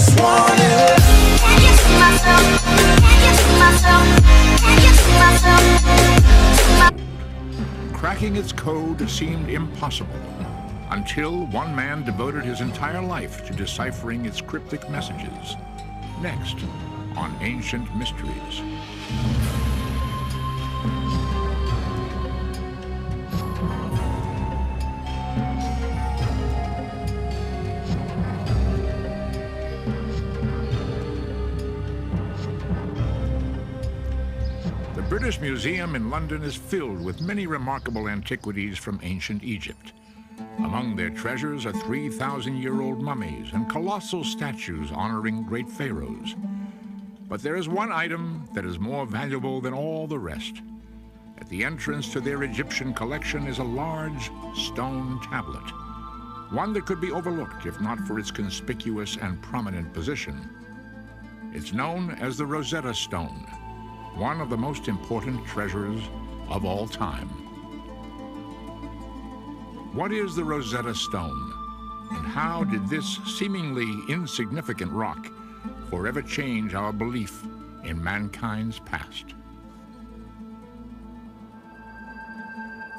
just want it. Can you see myself? Can you see myself? Can you see myself? Cracking its code seemed impossible until one man devoted his entire life to deciphering its cryptic messages. Next, on Ancient Mysteries. The British Museum in London is filled with many remarkable antiquities from ancient Egypt. Among their treasures are 3,000-year-old mummies and colossal statues honoring great pharaohs. But there is one item that is more valuable than all the rest. At the entrance to their Egyptian collection is a large stone tablet, one that could be overlooked if not for its conspicuous and prominent position. It's known as the Rosetta Stone, one of the most important treasures of all time. What is the Rosetta Stone, and how did this seemingly insignificant rock forever change our belief in mankind's past?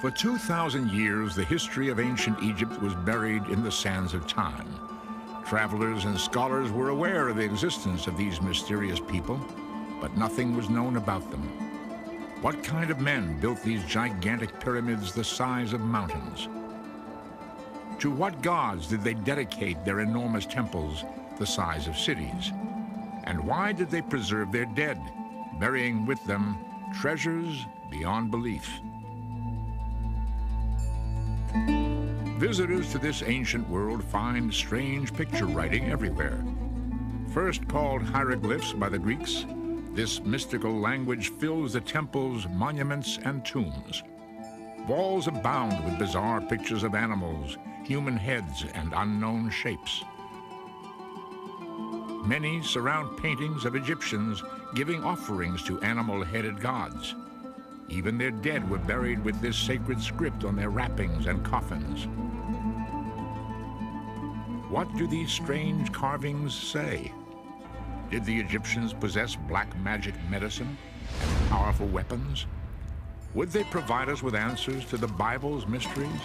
For 2,000 years, the history of ancient Egypt was buried in the sands of time. Travelers and scholars were aware of the existence of these mysterious people, but nothing was known about them. What kind of men built these gigantic pyramids the size of mountains? To what gods did they dedicate their enormous temples the size of cities? And why did they preserve their dead, burying with them treasures beyond belief? Visitors to this ancient world find strange picture writing everywhere. First called hieroglyphs by the Greeks, this mystical language fills the temples, monuments, and tombs. Walls abound with bizarre pictures of animals, human heads, and unknown shapes. Many surround paintings of Egyptians giving offerings to animal-headed gods. Even their dead were buried with this sacred script on their wrappings and coffins. What do these strange carvings say? Did the Egyptians possess black magic medicine and powerful weapons? Would they provide us with answers to the Bible's mysteries?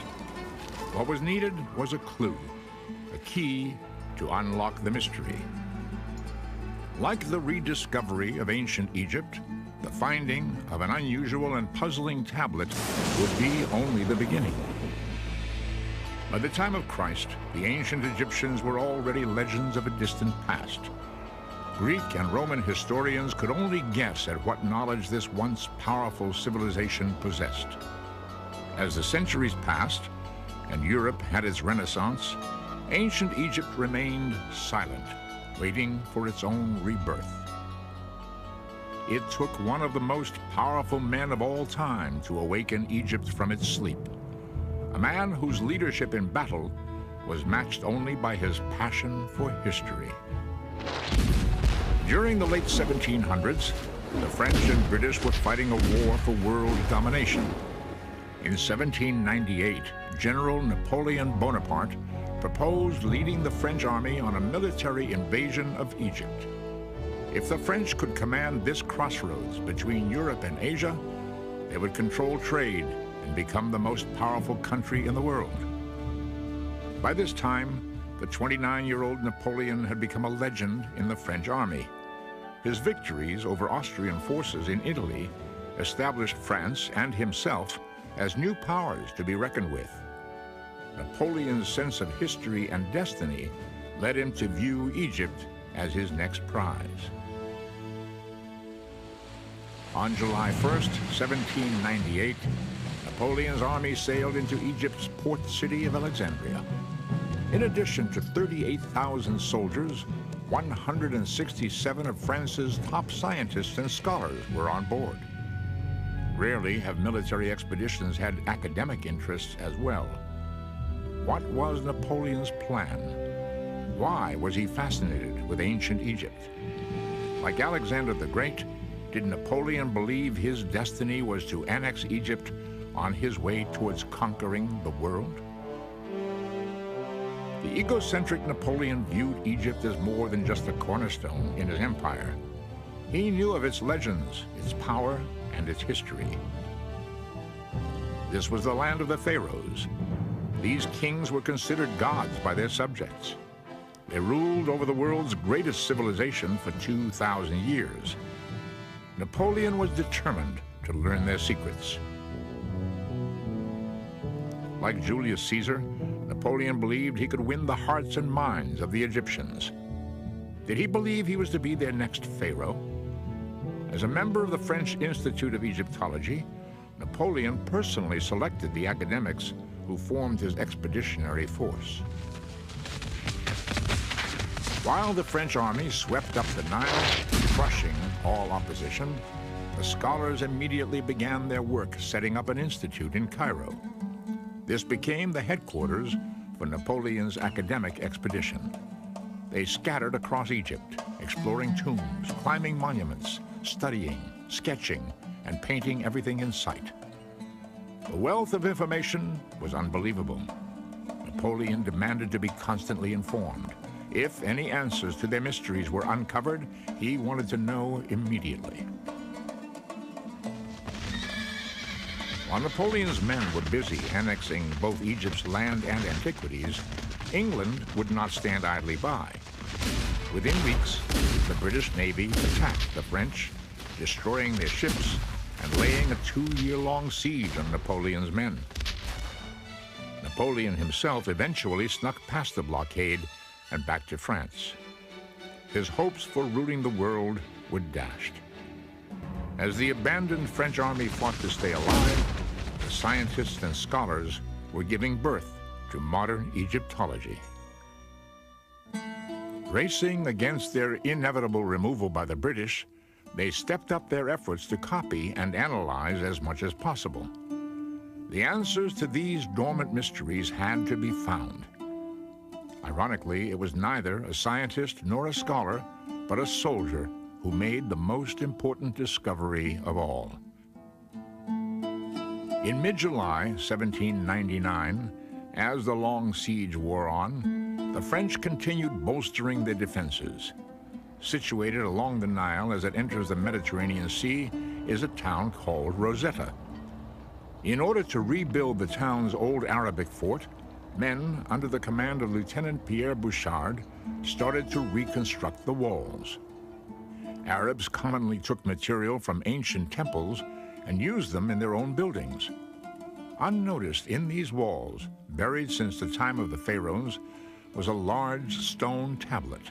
What was needed was a clue, a key to unlock the mystery. Like the rediscovery of ancient Egypt, the finding of an unusual and puzzling tablet would be only the beginning. By the time of Christ, the ancient Egyptians were already legends of a distant past. Greek and Roman historians could only guess at what knowledge this once powerful civilization possessed. As the centuries passed and Europe had its Renaissance, ancient Egypt remained silent, waiting for its own rebirth. It took one of the most powerful men of all time to awaken Egypt from its sleep, a man whose leadership in battle was matched only by his passion for history. During the late 1700s, the French and British were fighting a war for world domination. In 1798, General Napoleon Bonaparte proposed leading the French army on a military invasion of Egypt. If the French could command this crossroads between Europe and Asia, they would control trade and become the most powerful country in the world. By this time, the 29-year-old Napoleon had become a legend in the French army. His victories over Austrian forces in Italy established France and himself as new powers to be reckoned with. Napoleon's sense of history and destiny led him to view Egypt as his next prize. On July 1st, 1798, Napoleon's army sailed into Egypt's port city of Alexandria. In addition to 38,000 soldiers, 167 of France's top scientists and scholars were on board. Rarely have military expeditions had academic interests as well. What was Napoleon's plan? Why was he fascinated with ancient Egypt? Like Alexander the Great, did Napoleon believe his destiny was to annex Egypt on his way towards conquering the world? The egocentric Napoleon viewed Egypt as more than just a cornerstone in his empire. He knew of its legends, its power, and its history. This was the land of the pharaohs. These kings were considered gods by their subjects. They ruled over the world's greatest civilization for 2,000 years. Napoleon was determined to learn their secrets. Like Julius Caesar, Napoleon believed he could win the hearts and minds of the Egyptians. Did he believe he was to be their next pharaoh? As a member of the French Institute of Egyptology, Napoleon personally selected the academics who formed his expeditionary force. While the French army swept up the Nile, crushing all opposition, the scholars immediately began their work setting up an institute in Cairo. This became the headquarters for Napoleon's academic expedition. They scattered across Egypt, exploring tombs, climbing monuments, studying, sketching, and painting everything in sight. The wealth of information was unbelievable. Napoleon demanded to be constantly informed. If any answers to their mysteries were uncovered, he wanted to know immediately. While Napoleon's men were busy annexing both Egypt's land and antiquities, England would not stand idly by. Within weeks, the British Navy attacked the French, destroying their ships and laying a 2-year-long siege on Napoleon's men. Napoleon himself eventually snuck past the blockade and back to France. His hopes for ruling the world were dashed. As the abandoned French army fought to stay alive, the scientists and scholars were giving birth to modern Egyptology. Racing against their inevitable removal by the British, they stepped up their efforts to copy and analyze as much as possible. The answers to these dormant mysteries had to be found. Ironically, it was neither a scientist nor a scholar, but a soldier who made the most important discovery of all. In mid-July 1799, as the long siege wore on, the French continued bolstering their defenses. Situated along the Nile as it enters the Mediterranean Sea is a town called Rosetta. In order to rebuild the town's old Arabic fort, men under the command of Lieutenant Pierre Bouchard started to reconstruct the walls. Arabs commonly took material from ancient temples and used them in their own buildings. Unnoticed in these walls, buried since the time of the pharaohs, was a large stone tablet.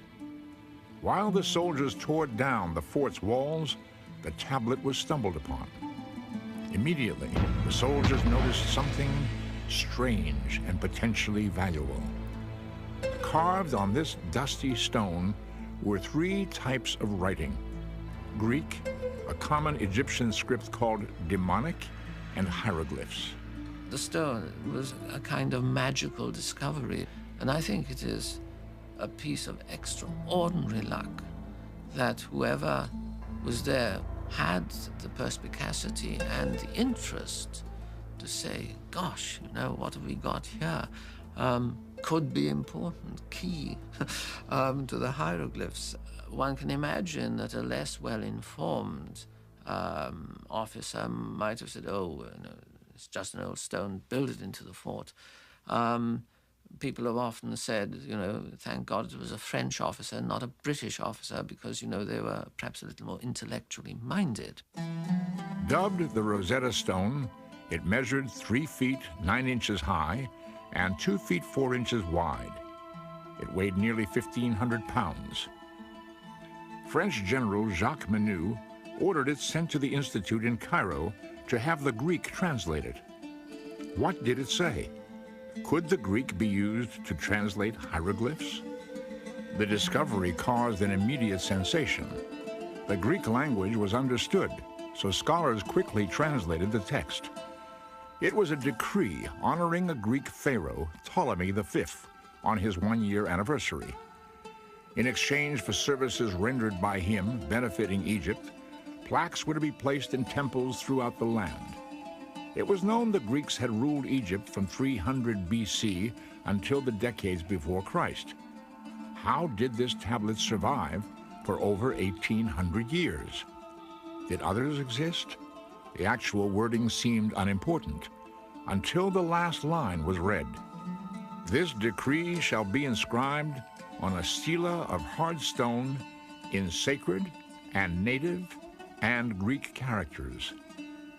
While the soldiers tore down the fort's walls, the tablet was stumbled upon. Immediately, the soldiers noticed something strange and potentially valuable. Carved on this dusty stone were 3 types of writing: Greek, a common Egyptian script called demonic, and hieroglyphs. The stone was a kind of magical discovery, and I think it is a piece of extraordinary luck that whoever was there had the perspicacity and the interest to say, gosh, you know, what have we got here? Could be important, key to the hieroglyphs. One can imagine that a less well-informed officer might have said, oh, no, it's just an old stone, build it into the fort. People have often said, you know, thank God it was a French officer, not a British officer, because, you know, they were perhaps a little more intellectually minded. Dubbed the Rosetta Stone, it measured 3 feet 9 inches high and 2 feet 4 inches wide. It weighed nearly 1,500 pounds. French General Jacques Menu ordered it sent to the Institute in Cairo to have the Greek translated. What did it say? Could the Greek be used to translate hieroglyphs? The discovery caused an immediate sensation. The Greek language was understood, so scholars quickly translated the text. It was a decree honoring a Greek pharaoh, Ptolemy V, on his 1-year anniversary. In exchange for services rendered by him benefiting Egypt, plaques were to be placed in temples throughout the land. It was known the Greeks had ruled Egypt from 300 BC until the decades before Christ. How did this tablet survive for over 1,800 years? Did others exist? The actual wording seemed unimportant until the last line was read. This decree shall be inscribed on a stela of hard stone in sacred and native and Greek characters.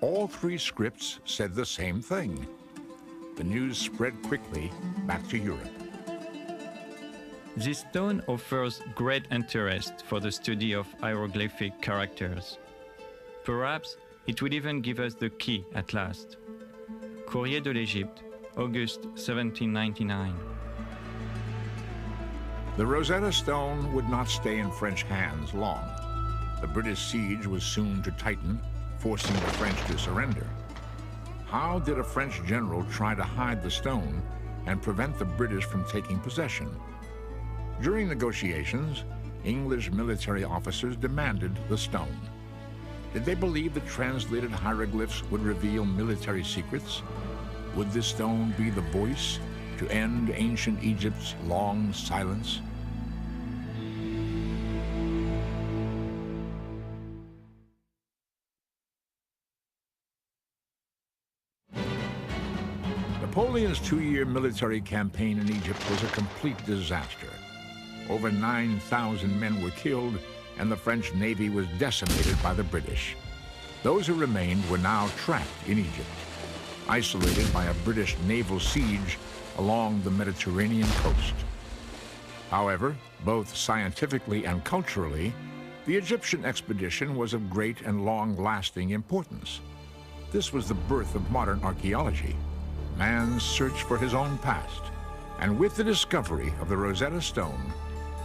All three scripts said the same thing. The news spread quickly back to Europe. This stone offers great interest for the study of hieroglyphic characters. Perhaps it will even give us the key at last. Courrier de l'Égypte, August 1799. The Rosetta Stone would not stay in French hands long. The British siege was soon to tighten, forcing the French to surrender. How did a French general try to hide the stone and prevent the British from taking possession? During negotiations, English military officers demanded the stone. Did they believe that translated hieroglyphs would reveal military secrets? Would this stone be the voice to end ancient Egypt's long silence? Napoleon's two-year military campaign in Egypt was a complete disaster. Over 9,000 men were killed, and the French Navy was decimated by the British. Those who remained were now trapped in Egypt, isolated by a British naval siege along the Mediterranean coast. However, both scientifically and culturally, the Egyptian expedition was of great and long-lasting importance. This was the birth of modern archaeology, man's search for his own past. And with the discovery of the Rosetta Stone,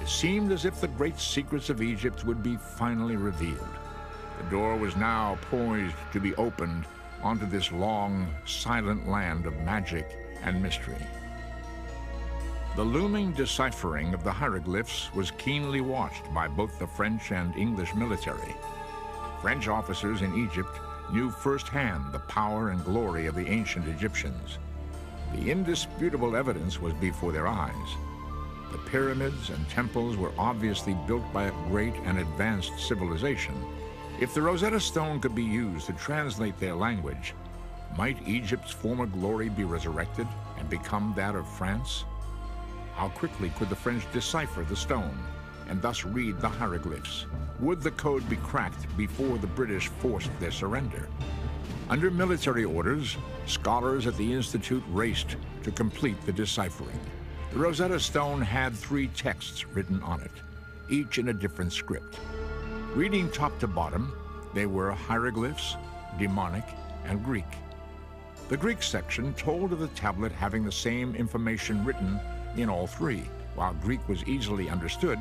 it seemed as if the great secrets of Egypt would be finally revealed. The door was now poised to be opened onto this long, silent land of magic and mystery. The looming deciphering of the hieroglyphs was keenly watched by both the French and English military. French officers in Egypt knew firsthand the power and glory of the ancient Egyptians. The indisputable evidence was before their eyes. The pyramids and temples were obviously built by a great and advanced civilization. If the Rosetta Stone could be used to translate their language, might Egypt's former glory be resurrected and become that of France? How quickly could the French decipher the stone and thus read the hieroglyphs? Would the code be cracked before the British forced their surrender? Under military orders, scholars at the Institute raced to complete the deciphering. The Rosetta Stone had 3 texts written on it, each in a different script. Reading top to bottom, they were hieroglyphs, demonic, and Greek. The Greek section told of the tablet having the same information written in all 3. While Greek was easily understood,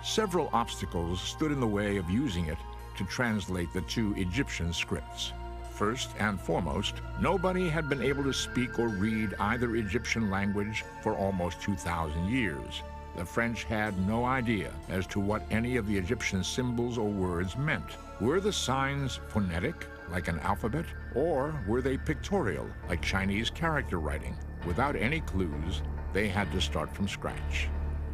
several obstacles stood in the way of using it to translate the 2 Egyptian scripts. First and foremost, nobody had been able to speak or read either Egyptian language for almost 2,000 years. The French had no idea as to what any of the Egyptian symbols or words meant. Were the signs phonetic, like an alphabet, or were they pictorial, like Chinese character writing? Without any clues, they had to start from scratch.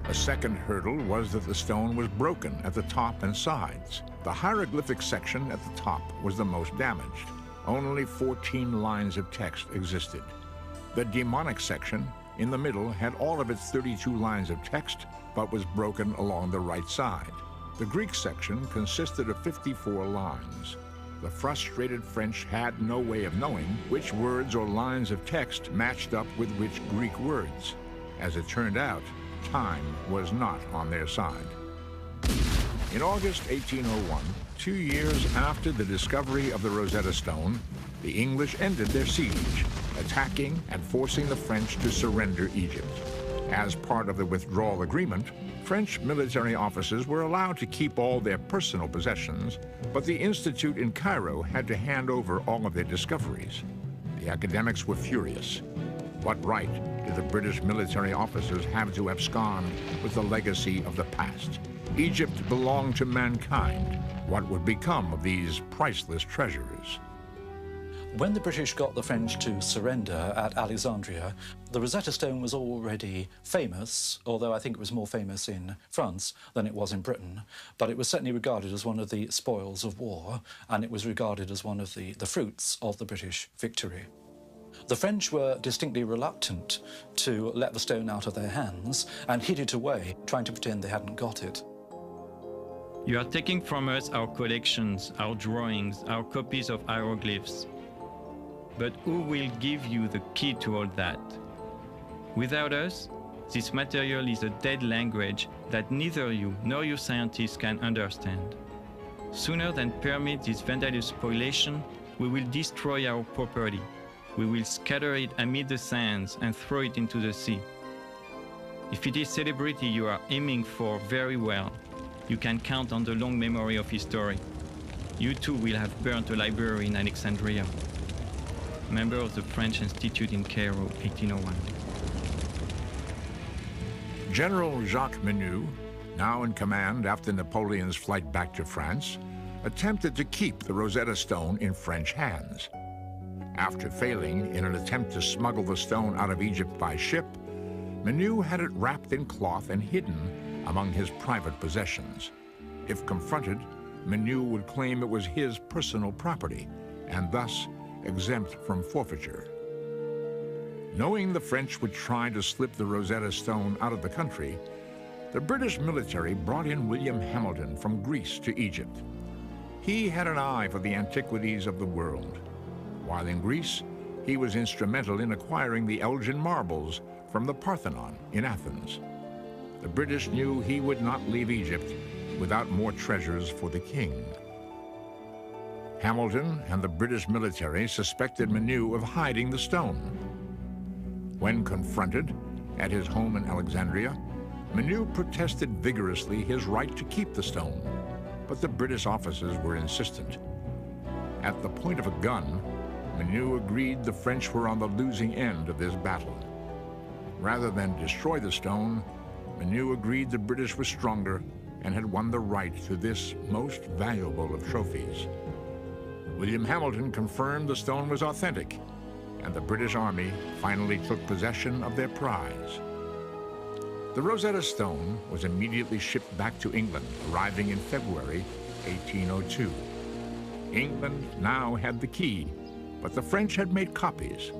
A second hurdle was that the stone was broken at the top and sides. The hieroglyphic section at the top was the most damaged. Only 14 lines of text existed. The demonic section in the middle had all of its 32 lines of text, but was broken along the right side. The Greek section consisted of 54 lines. The frustrated French had no way of knowing which words or lines of text matched up with which Greek words. As it turned out, time was not on their side. In August 1801, 2 years after the discovery of the Rosetta Stone, the English ended their siege, attacking and forcing the French to surrender Egypt. As part of the withdrawal agreement, French military officers were allowed to keep all their personal possessions, but the Institute in Cairo had to hand over all of their discoveries. The academics were furious. What right did the British military officers have to abscond with the legacy of the past? Egypt belonged to mankind. What would become of these priceless treasures? When the British got the French to surrender at Alexandria, the Rosetta Stone was already famous, although I think it was more famous in France than it was in Britain. But it was certainly regarded as one of the spoils of war, and it was regarded as one of the fruits of the British victory. The French were distinctly reluctant to let the stone out of their hands and hid it away, trying to pretend they hadn't got it. You are taking from us our collections, our drawings, our copies of hieroglyphs. But who will give you the key to all that? Without us, this material is a dead language that neither you nor your scientists can understand. Sooner than permit this vandalous spoliation, we will destroy our property. We will scatter it amid the sands and throw it into the sea. If it is celebrity you are aiming for, very well. You can count on the long memory of history. You too will have burnt a library in Alexandria. Member of the French Institute in Cairo, 1801. General Jacques Menou, now in command after Napoleon's flight back to France, attempted to keep the Rosetta Stone in French hands. After failing in an attempt to smuggle the stone out of Egypt by ship, Menou had it wrapped in cloth and hidden among his private possessions. If confronted, Menou would claim it was his personal property and thus exempt from forfeiture. Knowing the French would try to slip the Rosetta Stone out of the country, the British military brought in William Hamilton from Greece to Egypt. He had an eye for the antiquities of the world. While in Greece, he was instrumental in acquiring the Elgin marbles from the Parthenon in Athens. The British knew he would not leave Egypt without more treasures for the king. Hamilton and the British military suspected Menou of hiding the stone. When confronted at his home in Alexandria, Menou protested vigorously his right to keep the stone, but the British officers were insistent. At the point of a gun, Menou agreed the French were on the losing end of this battle. Rather than destroy the stone, Menou agreed the British were stronger and had won the right to this most valuable of trophies. William Hamilton confirmed the stone was authentic, and the British Army finally took possession of their prize. The Rosetta Stone was immediately shipped back to England, arriving in February 1802. England now had the key, but the French had made copies.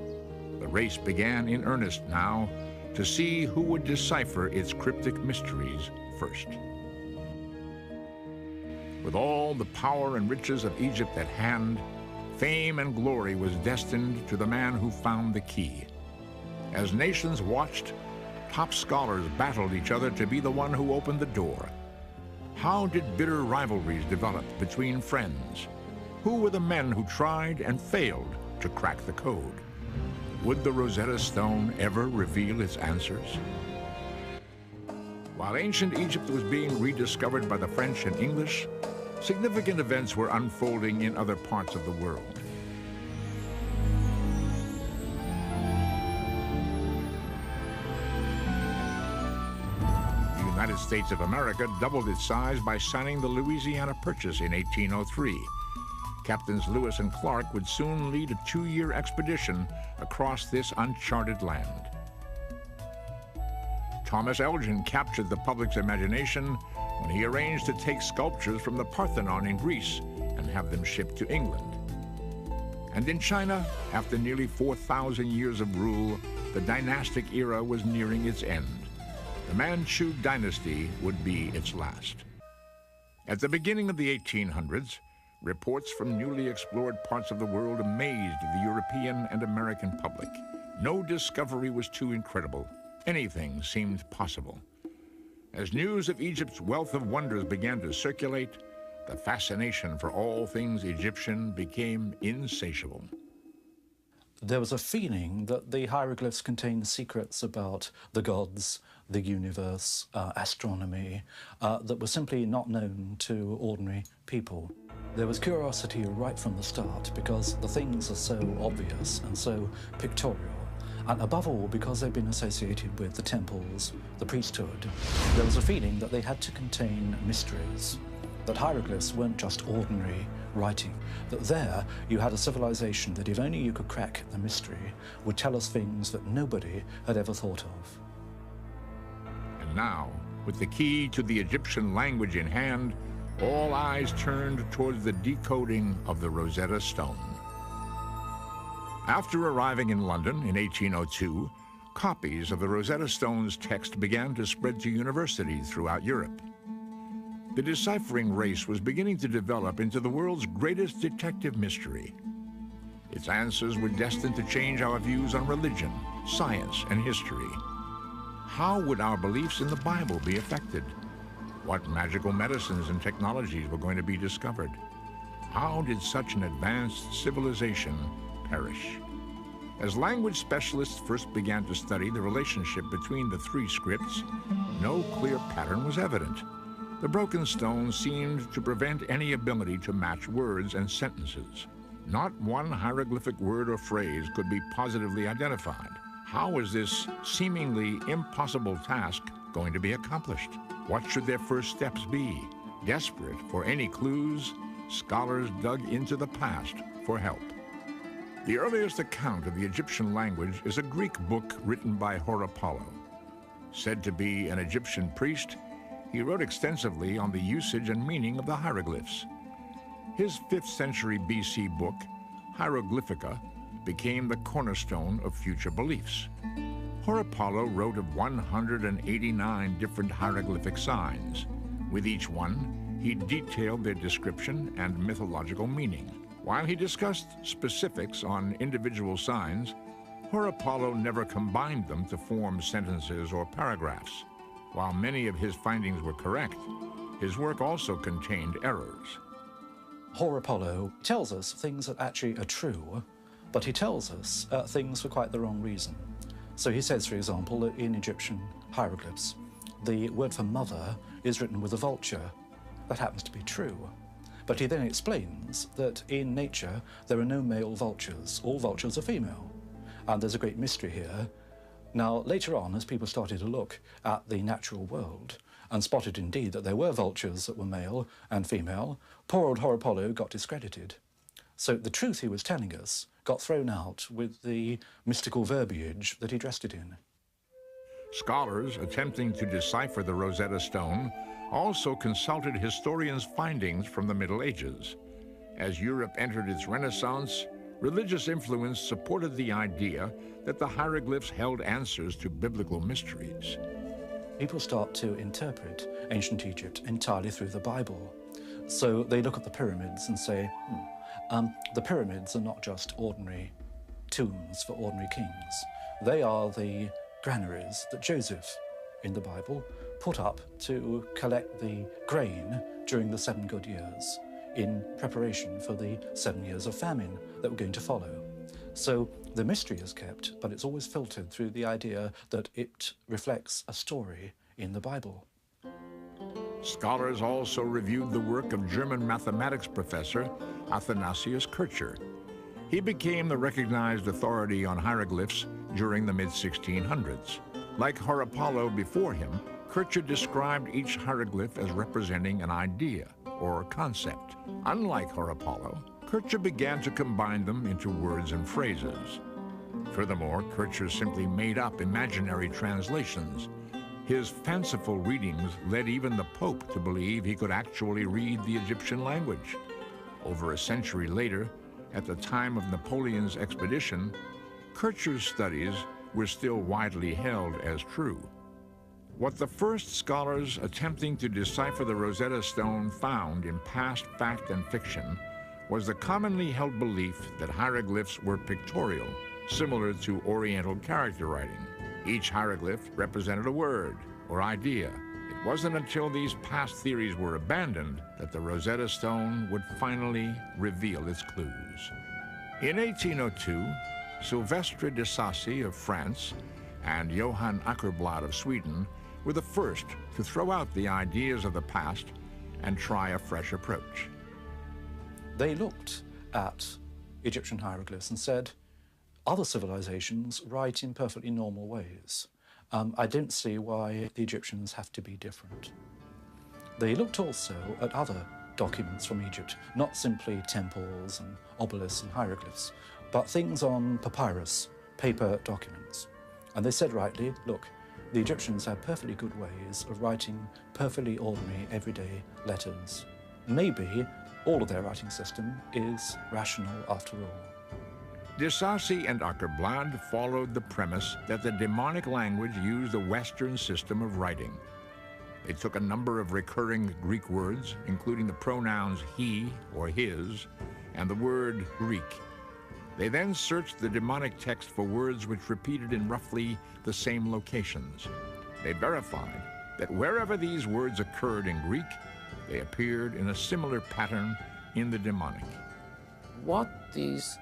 The race began in earnest now to see who would decipher its cryptic mysteries first. With all the power and riches of Egypt at hand, fame and glory was destined to the man who found the key. As nations watched, top scholars battled each other to be the one who opened the door. How did bitter rivalries develop between friends? Who were the men who tried and failed to crack the code? Would the Rosetta Stone ever reveal its answers? While ancient Egypt was being rediscovered by the French and English, significant events were unfolding in other parts of the world. The United States of America doubled its size by signing the Louisiana Purchase in 1803. Captains Lewis and Clark would soon lead a 2-year expedition across this uncharted land. Thomas Elgin captured the public's imagination when he arranged to take sculptures from the Parthenon in Greece and have them shipped to England. And in China, after nearly 4,000 years of rule, the dynastic era was nearing its end. The Manchu dynasty would be its last. At the beginning of the 1800s, reports from newly explored parts of the world amazed the European and American public. No discovery was too incredible. Anything seemed possible. As news of Egypt's wealth of wonders began to circulate, the fascination for all things Egyptian became insatiable. There was a feeling that the hieroglyphs contained secrets about the gods, the universe, astronomy, that were simply not known to ordinary people. There was curiosity right from the start because the things are so obvious and so pictorial, and above all because they've been associated with the temples, the priesthood. There was a feeling that they had to contain mysteries. that hieroglyphs weren't just ordinary writing, that there you had a civilization that if only you could crack the mystery, would tell us things that nobody had ever thought of. And now, with the key to the Egyptian language in hand, all eyes turned towards the decoding of the Rosetta Stone. After arriving in London in 1802, copies of the Rosetta Stone's text began to spread to universities throughout Europe. The deciphering race was beginning to develop into the world's greatest detective mystery. Its answers were destined to change our views on religion, science, and history. How would our beliefs in the Bible be affected? What magical medicines and technologies were going to be discovered? How did such an advanced civilization perish? As language specialists first began to study the relationship between the three scripts, no clear pattern was evident. The broken stone seemed to prevent any ability to match words and sentences. Not one hieroglyphic word or phrase could be positively identified. How was this seemingly impossible task going to be accomplished? What should their first steps be? Desperate for any clues, scholars dug into the past for help. The earliest account of the Egyptian language is a Greek book written by Horapollo. Said to be an Egyptian priest, he wrote extensively on the usage and meaning of the hieroglyphs. His 5th century BC book, Hieroglyphica, became the cornerstone of future beliefs. Horapollo wrote of 189 different hieroglyphic signs. With each one, he detailed their description and mythological meaning. While he discussed specifics on individual signs, Horapollo never combined them to form sentences or paragraphs. While many of his findings were correct, his work also contained errors. Horapollo tells us things that actually are true, but he tells us things for quite the wrong reason. So he says, for example, that in Egyptian hieroglyphs, the word for mother is written with a vulture. That happens to be true. But he then explains that in nature, there are no male vultures. All vultures are female. And there's a great mystery here. Now, later on, as people started to look at the natural world and spotted indeed that there were vultures that were male and female, poor old Horapollo got discredited. So the truth he was telling us got thrown out with the mystical verbiage that he dressed it in. Scholars attempting to decipher the Rosetta Stone also consulted historians' findings from the Middle Ages. As Europe entered its Renaissance, religious influence supported the idea that the hieroglyphs held answers to biblical mysteries. People start to interpret ancient Egypt entirely through the Bible. So they look at the pyramids and say, the pyramids are not just ordinary tombs for ordinary kings. They are the granaries that Joseph, in the Bible, put up to collect the grain during the 7 good years in preparation for the 7 years of famine that were going to follow. So the mystery is kept, but it's always filtered through the idea that it reflects a story in the Bible. Scholars also reviewed the work of German mathematics professor Athanasius Kircher. He became the recognized authority on hieroglyphs during the mid-1600s. Like Horapollo before him, Kircher described each hieroglyph as representing an idea or concept. Unlike Horapollo, Kircher began to combine them into words and phrases. Furthermore, Kircher simply made up imaginary translations. His fanciful readings led even the Pope to believe he could actually read the Egyptian language. Over a century later, at the time of Napoleon's expedition, Kircher's studies were still widely held as true. What the first scholars attempting to decipher the Rosetta Stone found in past fact and fiction was the commonly held belief that hieroglyphs were pictorial, similar to Oriental character writing. Each hieroglyph represented a word or idea. It wasn't until these past theories were abandoned that the Rosetta Stone would finally reveal its clues. In 1802, Sylvestre de Sacy of France and Johann Ackerblad of Sweden were the first to throw out the ideas of the past and try a fresh approach. They looked at Egyptian hieroglyphs and said, other civilizations write in perfectly normal ways. I don't see why the Egyptians have to be different. They looked also at other documents from Egypt, not simply temples and obelisks and hieroglyphs, but things on papyrus, paper documents. And they said rightly, look, the Egyptians had perfectly good ways of writing perfectly ordinary, everyday letters. Maybe all of their writing system is rational after all. Disasi and Ackerblad followed the premise that the demonic language used a Western system of writing. They took a number of recurring Greek words, including the pronouns he or his, and the word Greek. They then searched the demonic text for words which repeated in roughly the same locations. They verified that wherever these words occurred in Greek, they appeared in a similar pattern in the demonic. What these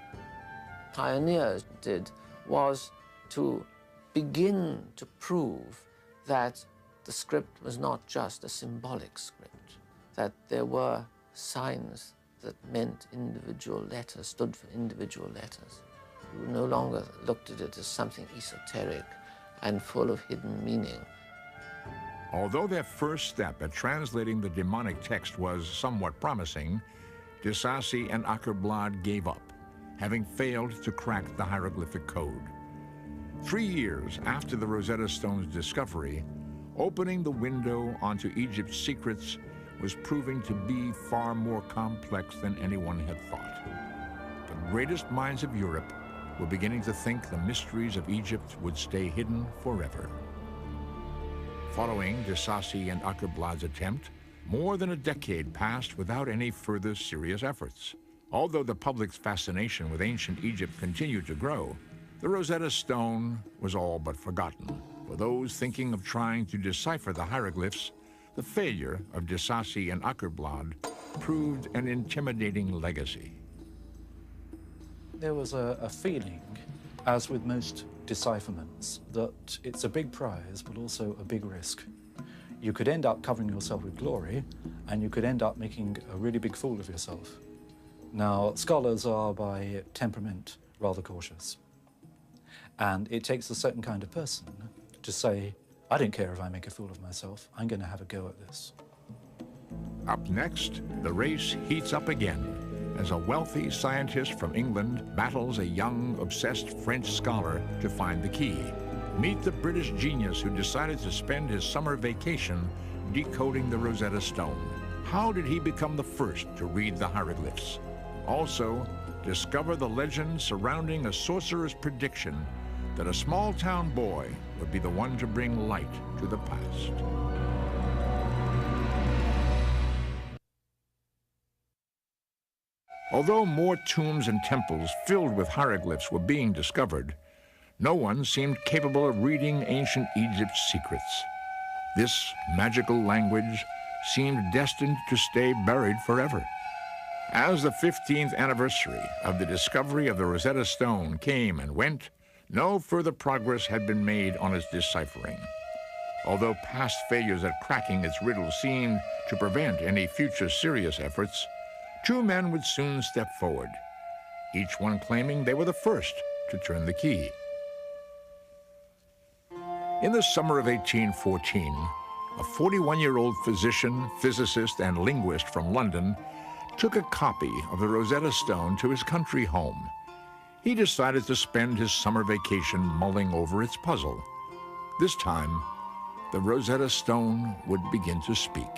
pioneers did was to begin to prove that the script was not just a symbolic script, that there were signs that meant individual letters, stood for individual letters. You no longer looked at it as something esoteric and full of hidden meaning. Although their first step at translating the demonic text was somewhat promising, Disasi and Ackerblad gave up, having failed to crack the hieroglyphic code. 3 years after the Rosetta Stone's discovery, opening the window onto Egypt's secrets was proving to be far more complex than anyone had thought. The greatest minds of Europe were beginning to think the mysteries of Egypt would stay hidden forever. Following Disasi and Ackerblad's attempt, more than a decade passed without any further serious efforts. Although the public's fascination with ancient Egypt continued to grow, the Rosetta Stone was all but forgotten. For those thinking of trying to decipher the hieroglyphs, the failure of Disasi and Ackerblad proved an intimidating legacy. There was a feeling, as with most decipherments, that it's a big prize but also a big risk. You could end up covering yourself with glory, and you could end up making a really big fool of yourself. Now, scholars are by temperament rather cautious, and it takes a certain kind of person to say, I don't care if I make a fool of myself, I'm going to have a go at this. Up next, the race heats up again as a wealthy scientist from England battles a young, obsessed French scholar to find the key. Meet the British genius who decided to spend his summer vacation decoding the Rosetta Stone. How did he become the first to read the hieroglyphs? Also, discover the legend surrounding a sorcerer's prediction that a small-town boy would be the one to bring light to the past. Although more tombs and temples filled with hieroglyphs were being discovered, no one seemed capable of reading ancient Egypt's secrets. This magical language seemed destined to stay buried forever. As the 15th anniversary of the discovery of the Rosetta Stone came and went, no further progress had been made on its deciphering. Although past failures at cracking its riddle seemed to prevent any future serious efforts, two men would soon step forward, each one claiming they were the first to turn the key. In the summer of 1814, a 41-year-old physician, physicist, and linguist from London took a copy of the Rosetta Stone to his country home. He decided to spend his summer vacation mulling over its puzzle. This time, the Rosetta Stone would begin to speak.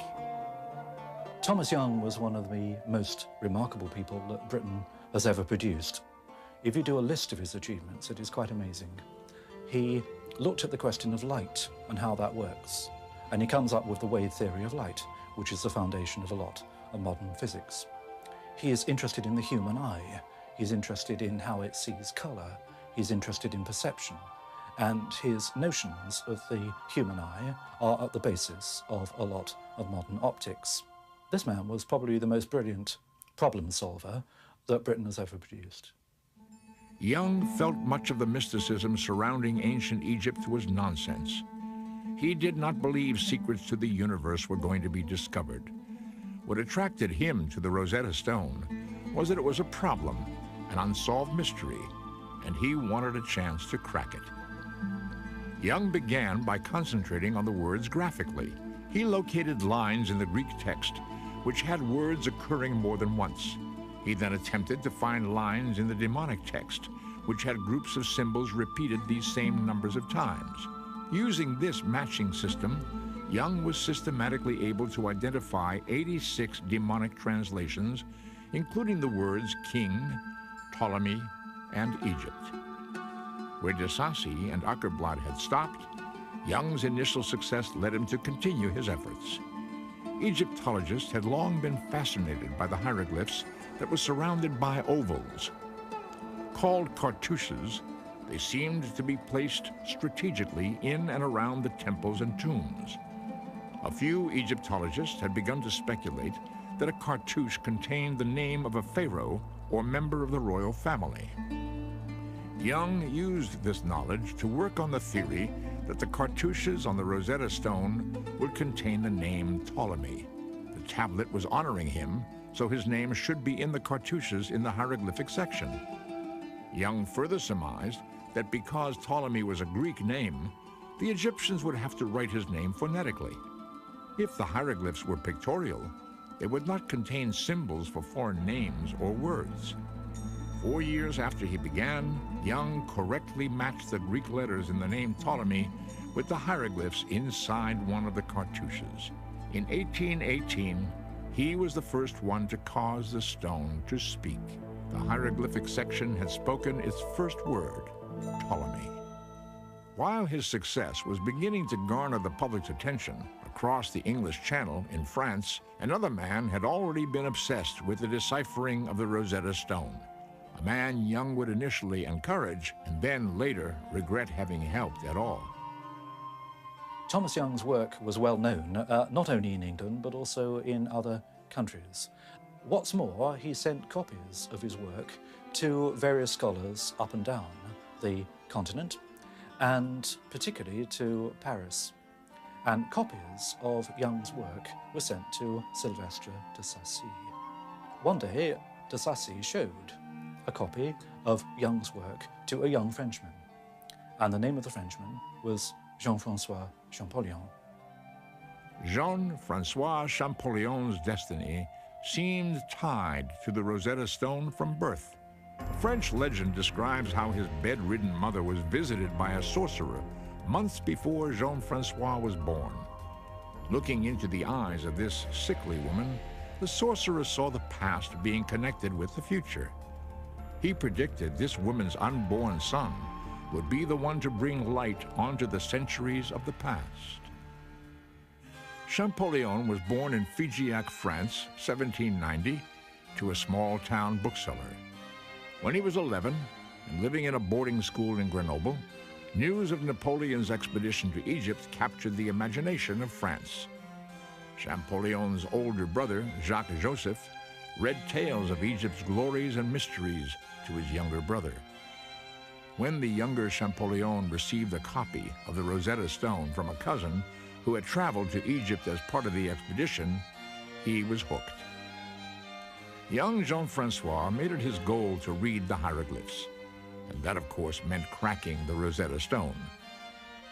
Thomas Young was one of the most remarkable people that Britain has ever produced. If you do a list of his achievements, it is quite amazing. He looked at the question of light and how that works, and he comes up with the wave theory of light, which is the foundation of a lot of modern physics. He is interested in the human eye. He's interested in how it sees colour. He's interested in perception. And his notions of the human eye are at the basis of a lot of modern optics. This man was probably the most brilliant problem solver that Britain has ever produced. Young felt much of the mysticism surrounding ancient Egypt was nonsense. He did not believe secrets to the universe were going to be discovered. What attracted him to the Rosetta Stone was that it was a problem, an unsolved mystery, and he wanted a chance to crack it. Young began by concentrating on the words graphically, He located lines in the Greek text which had words occurring more than once. He then attempted to find lines in the demonic text which had groups of symbols repeated these same numbers of times. Using this matching system, Young was systematically able to identify 86 demonic translations, including the words king, Ptolemy, and Egypt. Where de Sacy and Ackerblad had stopped, Young's initial success led him to continue his efforts. Egyptologists had long been fascinated by the hieroglyphs that were surrounded by ovals. Called cartouches, they seemed to be placed strategically in and around the temples and tombs. A few Egyptologists had begun to speculate that a cartouche contained the name of a pharaoh or member of the royal family. Young used this knowledge to work on the theory that the cartouches on the Rosetta Stone would contain the name Ptolemy. The tablet was honoring him, so his name should be in the cartouches in the hieroglyphic section. Young further surmised that because Ptolemy was a Greek name, the Egyptians would have to write his name phonetically. If the hieroglyphs were pictorial, they would not contain symbols for foreign names or words. 4 years after he began, Young correctly matched the Greek letters in the name Ptolemy with the hieroglyphs inside one of the cartouches. In 1818, he was the first one to cause the stone to speak. The hieroglyphic section had spoken its first word, Ptolemy. While his success was beginning to garner the public's attention across the English Channel in France, another man had already been obsessed with the deciphering of the Rosetta Stone. A man Young would initially encourage and then later regret having helped at all. Thomas Young's work was well known, not only in England, but also in other countries. What's more, he sent copies of his work to various scholars up and down the continent, and particularly to Paris. And copies of Young's work were sent to Sylvestre de Sacy. One day, de Sacy showed a copy of Young's work to a young Frenchman, and the name of the Frenchman was Jean-François Champollion. Jean-François Champollion's destiny seemed tied to the Rosetta Stone from birth. A French legend describes how his bedridden mother was visited by a sorcerer months before Jean-François was born. Looking into the eyes of this sickly woman, the sorcerer saw the past being connected with the future. He predicted this woman's unborn son would be the one to bring light onto the centuries of the past. Champollion was born in Figeac, France, 1790, to a small-town bookseller. When he was 11 and living in a boarding school in Grenoble, news of Napoleon's expedition to Egypt captured the imagination of France. Champollion's older brother, Jacques-Joseph, read tales of Egypt's glories and mysteries to his younger brother. When the younger Champollion received a copy of the Rosetta Stone from a cousin who had traveled to Egypt as part of the expedition, he was hooked. Young Jean-François made it his goal to read the hieroglyphs, and that, of course, meant cracking the Rosetta Stone.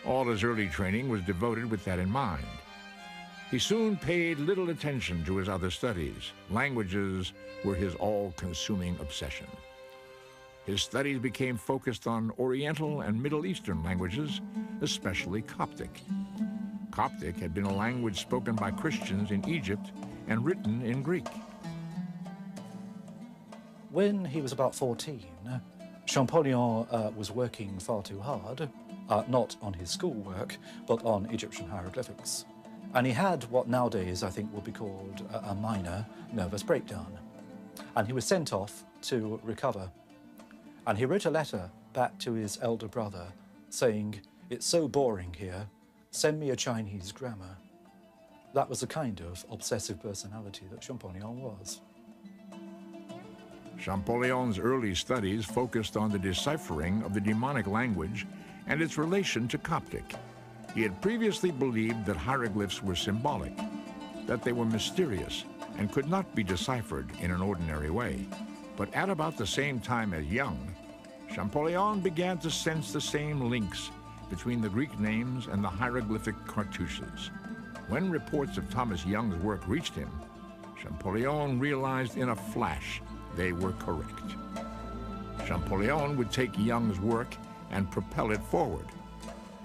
All his early training was devoted with that in mind. He soon paid little attention to his other studies. Languages were his all-consuming obsession. His studies became focused on Oriental and Middle Eastern languages, especially Coptic. Coptic had been a language spoken by Christians in Egypt and written in Greek. When he was about 14, Champollion was working far too hard, not on his schoolwork, but on Egyptian hieroglyphics. And he had what nowadays I think will be called a minor nervous breakdown. And he was sent off to recover. And he wrote a letter back to his elder brother saying, "It's so boring here, send me a Chinese grammar." That was the kind of obsessive personality that Champollion was. Champollion's early studies focused on the deciphering of the demonic language and its relation to Coptic. He had previously believed that hieroglyphs were symbolic, that they were mysterious and could not be deciphered in an ordinary way. But at about the same time as Young, Champollion began to sense the same links between the Greek names and the hieroglyphic cartouches. When reports of Thomas Young's work reached him, Champollion realized in a flash they were correct. Champollion would take Young's work and propel it forward.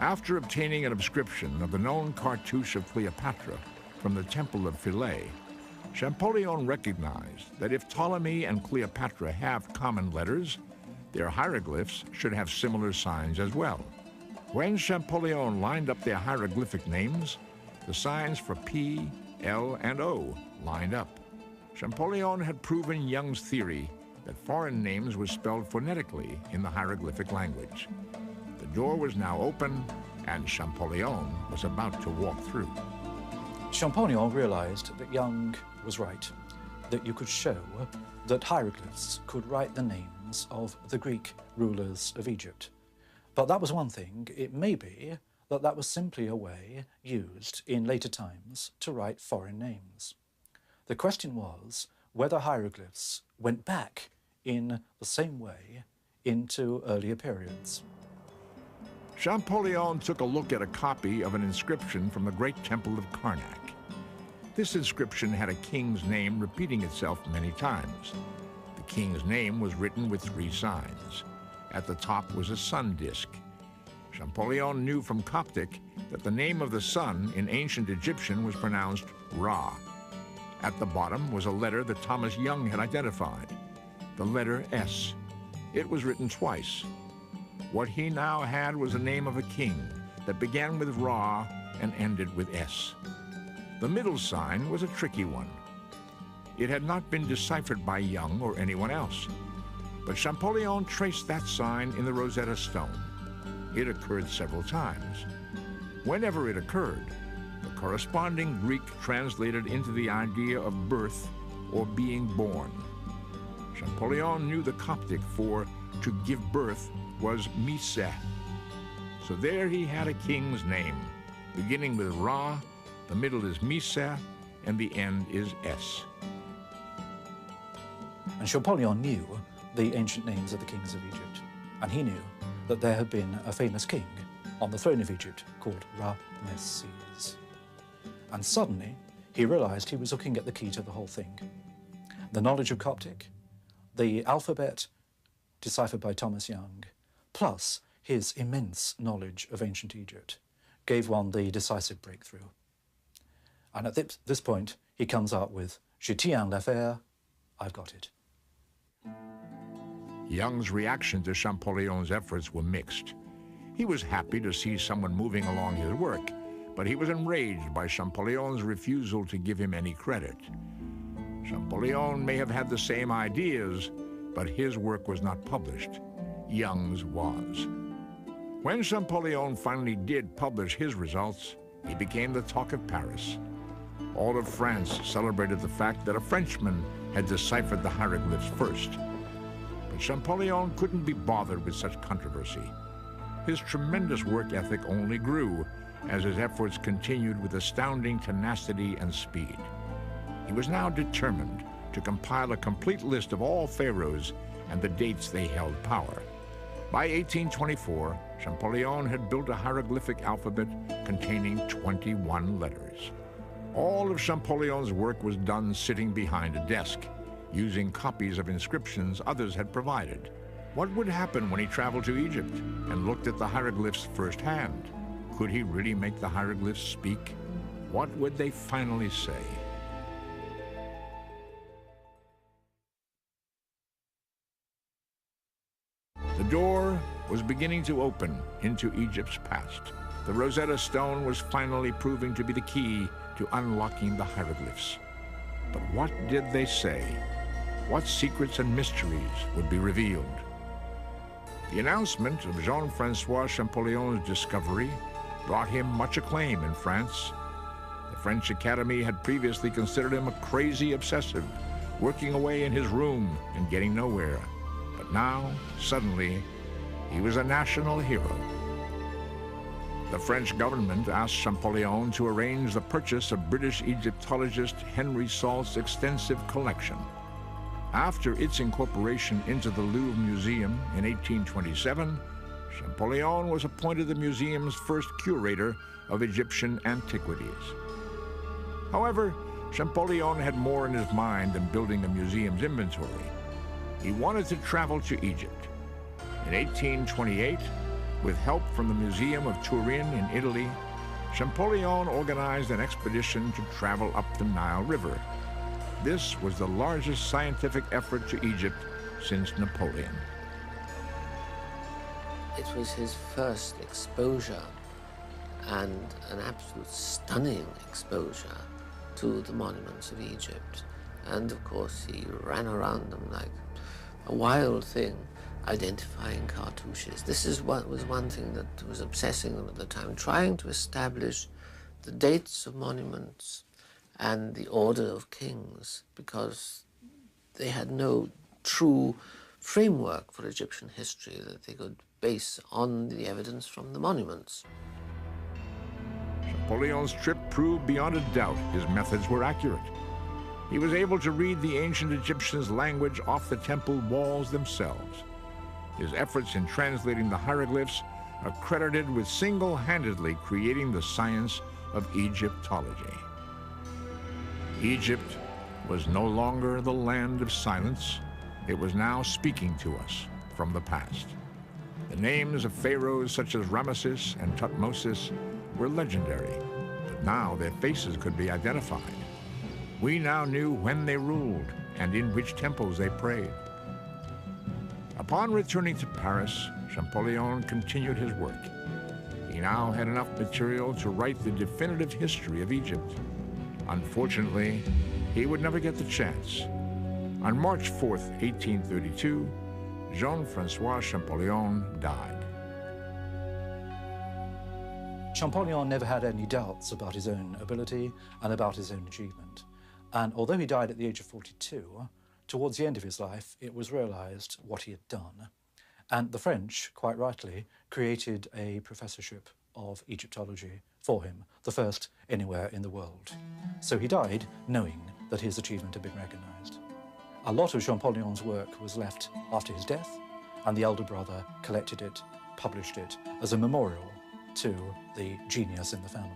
After obtaining an inscription of the known cartouche of Cleopatra from the Temple of Philae, Champollion recognized that if Ptolemy and Cleopatra have common letters, their hieroglyphs should have similar signs as well. When Champollion lined up their hieroglyphic names, the signs for P, L, and O lined up. Champollion had proven Young's theory that foreign names were spelled phonetically in the hieroglyphic language. The door was now open, and Champollion was about to walk through. Champollion realized that Young was right, that you could show that hieroglyphs could write the names of the Greek rulers of Egypt. But that was one thing. It may be that that was simply a way used in later times to write foreign names. The question was whether hieroglyphs went back in the same way into earlier periods. Champollion took a look at a copy of an inscription from the great temple of Karnak. This inscription had a king's name repeating itself many times. The king's name was written with 3 signs. At the top was a sun disk. Champollion knew from Coptic that the name of the sun in ancient Egyptian was pronounced Ra. At the bottom was a letter that Thomas Young had identified, the letter S. It was written twice. What he now had was the name of a king that began with Ra and ended with S. The middle sign was a tricky one. It had not been deciphered by Young or anyone else, but Champollion traced that sign in the Rosetta Stone. It occurred several times. Whenever it occurred, the corresponding Greek translated into the idea of birth or being born. Champollion knew the Coptic for to give birth was Miseh. So there he had a king's name, beginning with Ra, the middle is Miseh, and the end is S. And Champollion knew the ancient names of the kings of Egypt, and he knew that there had been a famous king on the throne of Egypt called Ramesses. And suddenly, he realized he was looking at the key to the whole thing. The knowledge of Coptic, the alphabet deciphered by Thomas Young, plus his immense knowledge of ancient Egypt, gave one the decisive breakthrough. And at this point, he comes up with, Je tiens l'affaire, I've got it. Young's reaction to Champollion's efforts were mixed. He was happy to see someone moving along his work, but he was enraged by Champollion's refusal to give him any credit. Champollion may have had the same ideas, but his work was not published. Young's was. When Champollion finally did publish his results, he became the talk of Paris. All of France celebrated the fact that a Frenchman had deciphered the hieroglyphs first. But Champollion couldn't be bothered with such controversy. His tremendous work ethic only grew as his efforts continued with astounding tenacity and speed. He was now determined to compile a complete list of all pharaohs and the dates they held power. By 1824, Champollion had built a hieroglyphic alphabet containing 21 letters. All of Champollion's work was done sitting behind a desk, using copies of inscriptions others had provided. What would happen when he traveled to Egypt and looked at the hieroglyphs firsthand? Could he really make the hieroglyphs speak? What would they finally say? The door was beginning to open into Egypt's past. The Rosetta Stone was finally proving to be the key to unlocking the hieroglyphs. But what did they say? What secrets and mysteries would be revealed? The announcement of Jean-François Champollion's discovery brought him much acclaim in France. The French Academy had previously considered him a crazy obsessive, working away in his room and getting nowhere. But now, suddenly, he was a national hero. The French government asked Champollion to arrange the purchase of British Egyptologist Henry Salt's extensive collection. After its incorporation into the Louvre Museum in 1827, Champollion was appointed the museum's first curator of Egyptian antiquities. However, Champollion had more in his mind than building a museum's inventory. He wanted to travel to Egypt. In 1828, with help from the Museum of Turin in Italy, Champollion organized an expedition to travel up the Nile River. This was the largest scientific effort to Egypt since Napoleon. It was his first exposure, and an absolute stunning exposure to the monuments of Egypt. And of course, he ran around them like a wild thing, identifying cartouches. This was one thing that was obsessing them at the time, trying to establish the dates of monuments and the order of kings, because they had no true framework for Egyptian history that they could base on the evidence from the monuments. Champollyon's trip proved beyond a doubt his methods were accurate. He was able to read the ancient Egyptians' language off the temple walls themselves. His efforts in translating the hieroglyphs are credited with single-handedly creating the science of Egyptology. Egypt was no longer the land of silence. It was now speaking to us from the past. The names of pharaohs such as Ramesses and Tutmosis were legendary, but now their faces could be identified. We now knew when they ruled and in which temples they prayed. Upon returning to Paris, Champollion continued his work. He now had enough material to write the definitive history of Egypt. Unfortunately, he would never get the chance. On March 4th, 1832, Jean-Francois Champollion died. Champollion never had any doubts about his own ability and about his own achievement. And although he died at the age of 42, towards the end of his life, it was realized what he had done. And the French, quite rightly, created a professorship of Egyptology for him, the first anywhere in the world. So he died knowing that his achievement had been recognized. A lot of Champollion's work was left after his death, and the elder brother collected it, published it as a memorial to the genius in the family.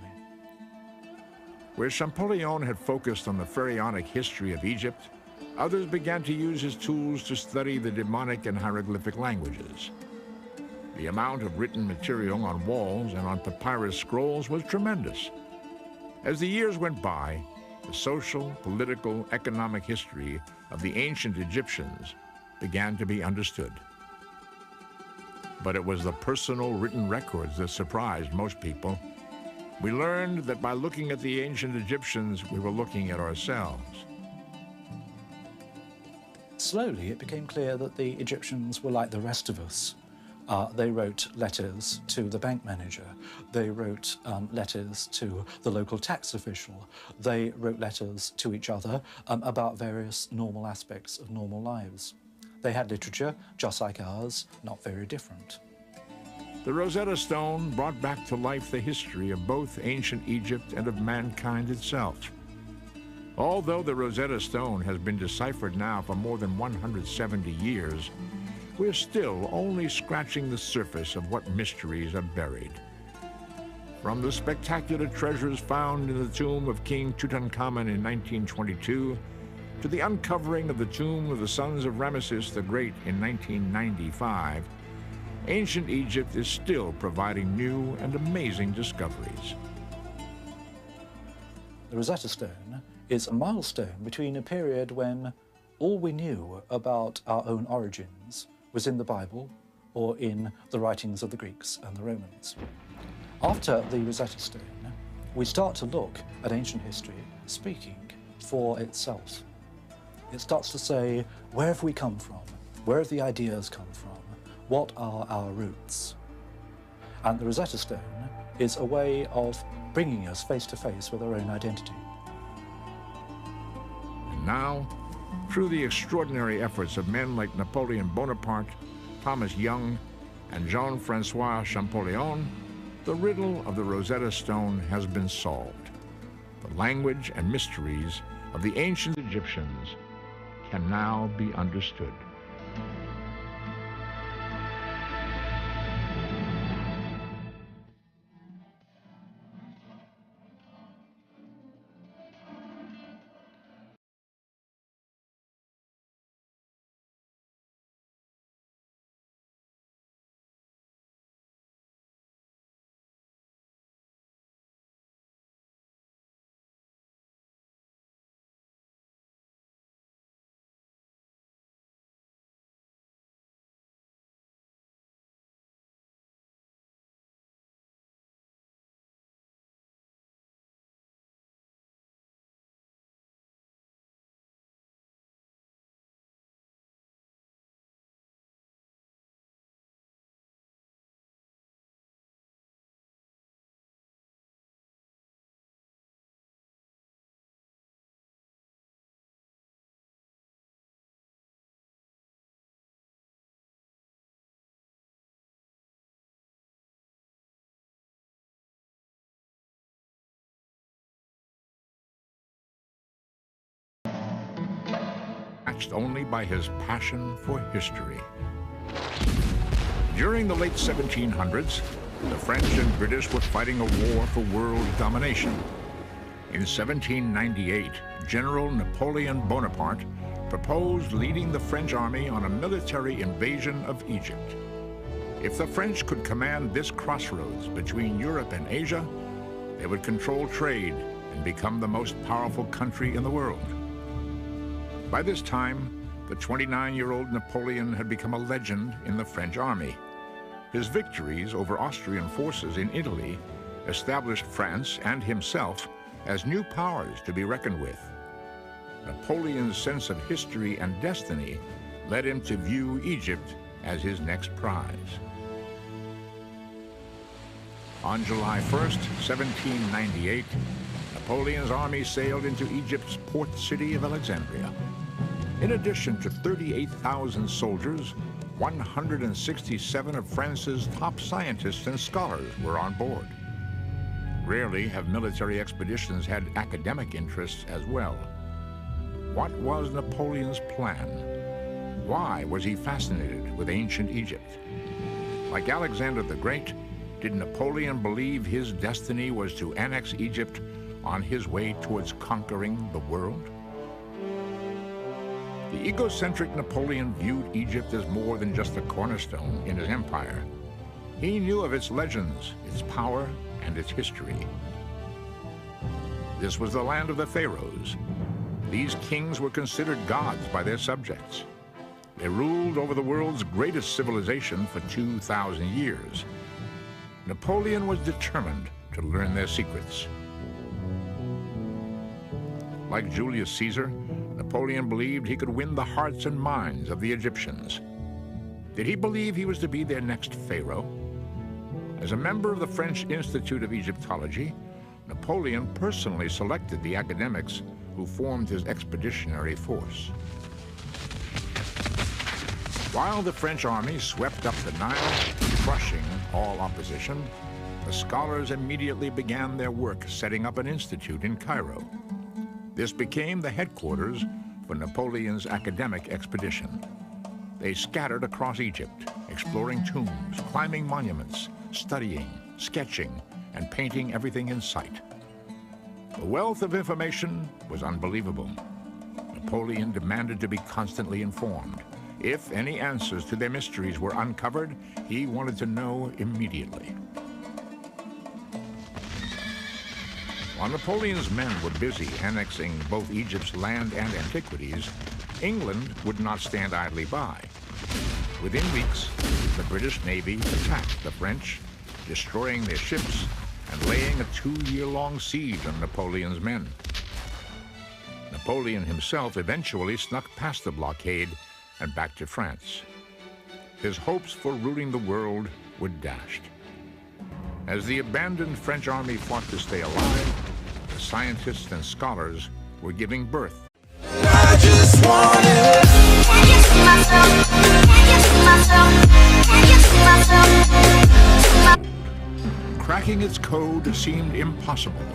Where Champollion had focused on the pharaonic history of Egypt, others began to use his tools to study the demonic and hieroglyphic languages. The amount of written material on walls and on papyrus scrolls was tremendous. As the years went by, the social, political, economic history of the ancient Egyptians began to be understood. But it was the personal written records that surprised most people. We learned that by looking at the ancient Egyptians, we were looking at ourselves. Slowly, it became clear that the Egyptians were like the rest of us. They wrote letters to the bank manager. They wrote letters to the local tax official. They wrote letters to each other about various normal aspects of normal lives. They had literature, just like ours, not very different. The Rosetta Stone brought back to life the history of both ancient Egypt and of mankind itself. Although the Rosetta Stone has been deciphered now for more than 170 years, we're still only scratching the surface of what mysteries are buried. From the spectacular treasures found in the tomb of King Tutankhamun in 1922, to the uncovering of the tomb of the sons of Ramesses the Great in 1995, ancient Egypt is still providing new and amazing discoveries. The Rosetta Stone is a milestone between a period when all we knew about our own origins was in the Bible or in the writings of the Greeks and the Romans. After the Rosetta Stone, we start to look at ancient history speaking for itself. It starts to say, where have we come from? Where have the ideas come from? What are our roots? And the Rosetta Stone is a way of bringing us face to face with our own identity. And now, through the extraordinary efforts of men like Napoleon Bonaparte, Thomas Young, and Jean-Francois Champollion, the riddle of the Rosetta Stone has been solved. The language and mysteries of the ancient Egyptians can now be understood. matched only by his passion for history. During the late 1700s, the French and British were fighting a war for world domination. In 1798, General Napoleon Bonaparte proposed leading the French army on a military invasion of Egypt. If the French could command this crossroads between Europe and Asia, they would control trade and become the most powerful country in the world. By this time, the 29-year-old Napoleon had become a legend in the French army. His victories over Austrian forces in Italy established France and himself as new powers to be reckoned with. Napoleon's sense of history and destiny led him to view Egypt as his next prize. On July 1st, 1798, Napoleon's army sailed into Egypt's port city of Alexandria. In addition to 38,000 soldiers, 167 of France's top scientists and scholars were on board. Rarely have military expeditions had academic interests as well. What was Napoleon's plan? Why was he fascinated with ancient Egypt? Like Alexander the Great, did Napoleon believe his destiny was to annex Egypt on his way towards conquering the world? The egocentric Napoleon viewed Egypt as more than just a cornerstone in his empire. He knew of its legends, its power, and its history. This was the land of the pharaohs. These kings were considered gods by their subjects. They ruled over the world's greatest civilization for 2,000 years. Napoleon was determined to learn their secrets. Like Julius Caesar, Napoleon believed he could win the hearts and minds of the Egyptians. Did he believe he was to be their next pharaoh? As a member of the French Institute of Egyptology, Napoleon personally selected the academics who formed his expeditionary force. While the French army swept up the Nile, crushing all opposition, the scholars immediately began their work setting up an institute in Cairo. This became the headquarters for Napoleon's academic expedition. They scattered across Egypt, exploring tombs, climbing monuments, studying, sketching, and painting everything in sight. The wealth of information was unbelievable. Napoleon demanded to be constantly informed. If any answers to their mysteries were uncovered, he wanted to know immediately. While Napoleon's men were busy annexing both Egypt's land and antiquities, England would not stand idly by. Within weeks, the British Navy attacked the French, destroying their ships and laying a 2-year-long siege on Napoleon's men. Napoleon himself eventually snuck past the blockade and back to France. His hopes for ruling the world were dashed. As the abandoned French army fought to stay alive, the scientists and scholars were giving birth. I just want it. Can you see myself? Can you see myself? Can you see myself? Cracking its code seemed impossible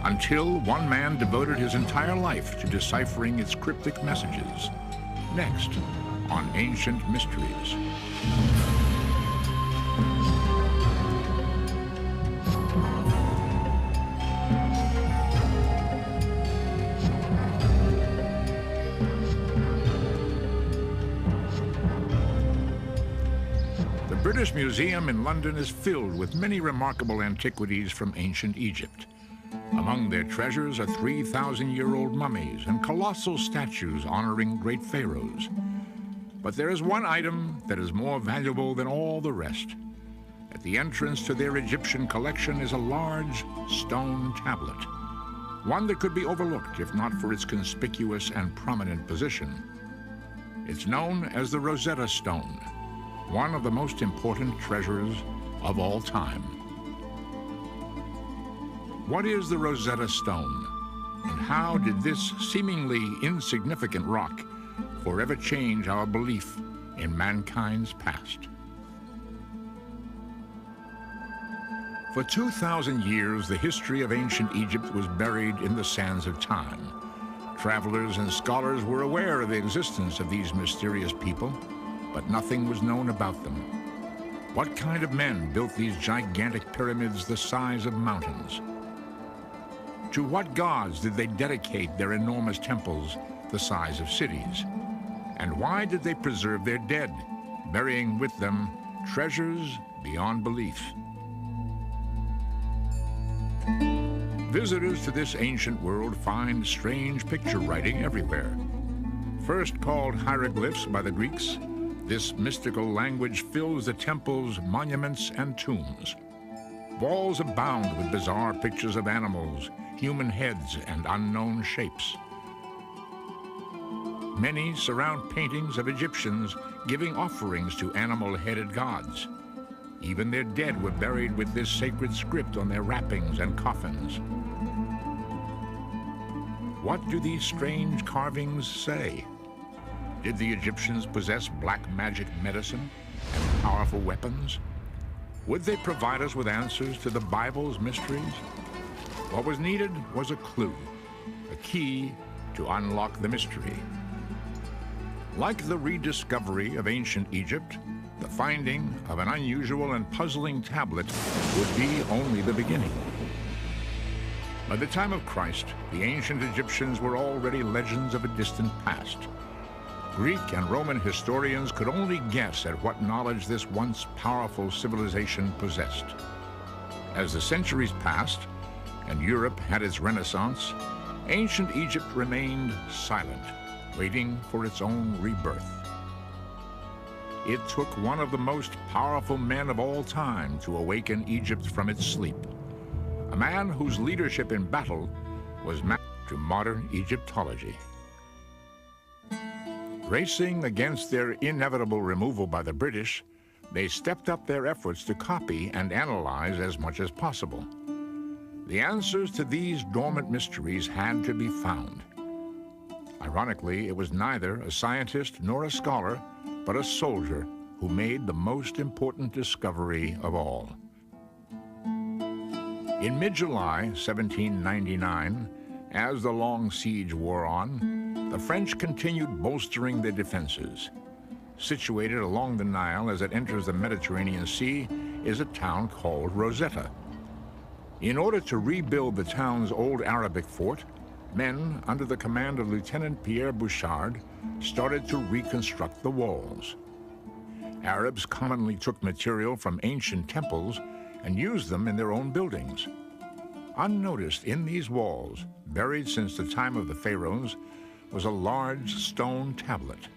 until one man devoted his entire life to deciphering its cryptic messages. Next, on Ancient Mysteries. The British Museum in London is filled with many remarkable antiquities from ancient Egypt. Among their treasures are 3,000-year-old mummies and colossal statues honoring great pharaohs. But there is one item that is more valuable than all the rest. At the entrance to their Egyptian collection is a large stone tablet, one that could be overlooked if not for its conspicuous and prominent position. It's known as the Rosetta Stone, one of the most important treasures of all time. What is the Rosetta Stone, and how did this seemingly insignificant rock forever change our belief in mankind's past? For 2,000 years, the history of ancient Egypt was buried in the sands of time. Travelers and scholars were aware of the existence of these mysterious people, but nothing was known about them. What kind of men built these gigantic pyramids the size of mountains? To what gods did they dedicate their enormous temples the size of cities? And why did they preserve their dead, burying with them treasures beyond belief? Visitors to this ancient world find strange picture writing everywhere. First called hieroglyphs by the Greeks, this mystical language fills the temples, monuments, and tombs. Walls abound with bizarre pictures of animals, human heads, and unknown shapes. Many surround paintings of Egyptians giving offerings to animal-headed gods. Even their dead were buried with this sacred script on their wrappings and coffins. What do these strange carvings say? Did the Egyptians possess black magic medicine and powerful weapons? Would they provide us with answers to the Bible's mysteries? What was needed was a clue, a key to unlock the mystery. Like the rediscovery of ancient Egypt, the finding of an unusual and puzzling tablet would be only the beginning. By the time of Christ, the ancient Egyptians were already legends of a distant past. Greek and Roman historians could only guess at what knowledge this once powerful civilization possessed. As the centuries passed and Europe had its Renaissance, ancient Egypt remained silent, waiting for its own rebirth. It took one of the most powerful men of all time to awaken Egypt from its sleep, a man whose leadership in battle was matched to modern Egyptology. Racing against their inevitable removal by the British, they stepped up their efforts to copy and analyze as much as possible. The answers to these dormant mysteries had to be found. Ironically, it was neither a scientist nor a scholar, but a soldier who made the most important discovery of all. In mid-July 1799, as the long siege wore on, the French continued bolstering their defenses. Situated along the Nile as it enters the Mediterranean Sea is a town called Rosetta. In order to rebuild the town's old Arabic fort, men under the command of Lieutenant Pierre Bouchard started to reconstruct the walls. Arabs commonly took material from ancient temples and used them in their own buildings. Unnoticed in these walls, buried since the time of the pharaohs, was a large stone tablet.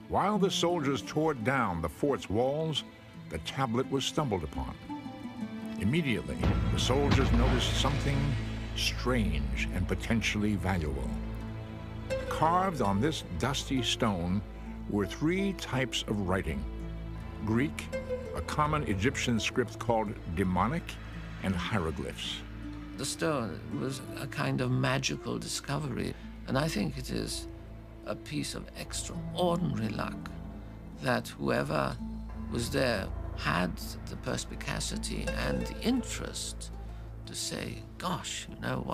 While the soldiers tore down the fort's walls, the tablet was stumbled upon. Immediately, the soldiers noticed something strange and potentially valuable. Carved on this dusty stone were 3 types of writing: Greek, a common Egyptian script called demonic, and hieroglyphs. The stone was a kind of magical discovery, and I think it is a piece of extraordinary luck that whoever was there had the perspicacity and the interest to say, gosh, you know